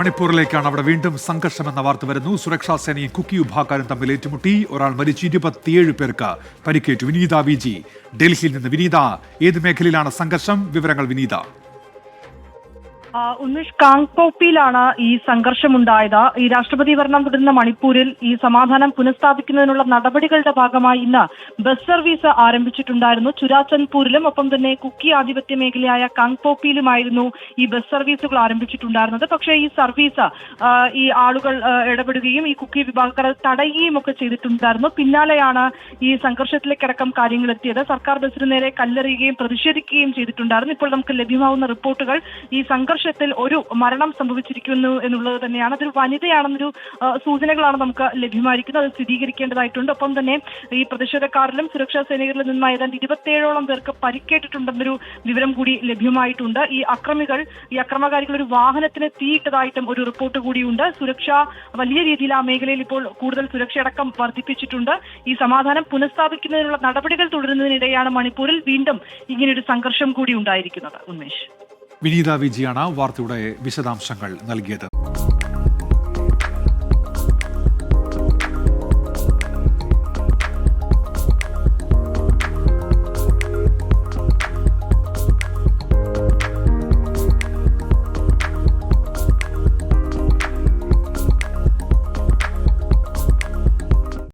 മണിപ്പൂരിലേക്കാണ് അവിടെ വീണ്ടും സംഘർഷമെന്ന വാർത്ത വരുന്നു. സുരക്ഷാ സേനയും കുക്കി വിഭാഗക്കാരും തമ്മിൽ ഏറ്റുമുട്ടി. ഒരാൾ മരിച്ചു, 27 പേർക്ക് പരിക്കേറ്റു. വിനീത വിജി ഡൽഹിയിൽ നിന്ന്. വിനീത, ഏത് മേഖലയിലാണ് സംഘർഷം? വിവരങ്ങൾ വിനീത. ഉന്മേഷ്, കാങ്പോപ്പിയിലാണ് ഈ സംഘർഷമുണ്ടായത്. ഈ രാഷ്ട്രപതി ഭരണം തുടരുന്ന മണിപ്പൂരിൽ ഈ സമാധാനം പുനഃസ്ഥാപിക്കുന്നതിനുള്ള നടപടികളുടെ ഭാഗമായി ഇന്ന് ബസ് സർവീസ് ആരംഭിച്ചിട്ടുണ്ടായിരുന്നു. ചുരാചന്ദ്പൂരിലും ഒപ്പം തന്നെ കുക്കി ആധിപത്യ മേഖലയായ കാങ്പോപ്പിയിലുമായിരുന്നു ഈ ബസ് സർവീസുകൾ ആരംഭിച്ചിട്ടുണ്ടായിരുന്നത്. പക്ഷേ ഈ സർവീസ് ഈ ആളുകൾ ഇടപെടുകയും ഈ കുക്കി വിഭാഗക്കാരെ തടയുകയും ഒക്കെ ചെയ്തിട്ടുണ്ടായിരുന്നു. പിന്നാലെയാണ് ഈ സംഘർഷത്തിലേക്കടക്കം കാര്യങ്ങൾ എത്തിയത്. സർക്കാർ ബസിന് നേരെ കല്ലെറിയുകയും പ്രതിഷേധിക്കുകയും ചെയ്തിട്ടുണ്ടായിരുന്നു. ഇപ്പോൾ നമുക്ക് ലഭ്യമാവുന്ന റിപ്പോർട്ടുകൾ ഈ സംഘർഷത്തിൽ ഒരു മരണം സംഭവിച്ചിരിക്കുന്നു എന്നുള്ളത് തന്നെയാണ്. അതൊരു വനിതയാണെന്നൊരു സൂചനകളാണ് നമുക്ക് ലഭ്യമായിരിക്കുന്നത്. അത് സ്ഥിരീകരിക്കേണ്ടതായിട്ടുണ്ട്. ഒപ്പം തന്നെ ഈ പ്രതിഷേധക്കാരിലും സുരക്ഷാ സേനകളിൽ നിന്നും ഏതാണ്ട് 27ഓളം പേർക്ക് പരിക്കേറ്റിട്ടുണ്ടെന്നൊരു വിവരം കൂടി ലഭ്യമായിട്ടുണ്ട്. ഈ അക്രമകാരികൾ ഒരു വാഹനത്തിന് തീയിട്ടതായിട്ടും ഒരു റിപ്പോർട്ട് കൂടിയുണ്ട്. സുരക്ഷ വലിയ രീതിയിൽ ആ മേഖലയിൽ ഇപ്പോൾ കൂടുതൽ സുരക്ഷയടക്കം വർദ്ധിപ്പിച്ചിട്ടുണ്ട്. ഈ സമാധാനം പുനഃസ്ഥാപിക്കുന്നതിനുള്ള നടപടികൾ തുടരുന്നതിനിടെയാണ് മണിപ്പൂരിൽ വീണ്ടും ഇങ്ങനെയൊരു സംഘർഷം കൂടി ഉണ്ടായിരിക്കുന്നത്. ഉന്മേഷ്, വിനീത വിജിയാണ് വാർത്തയുടെ വിശദാംശങ്ങൾ നൽകിയത്.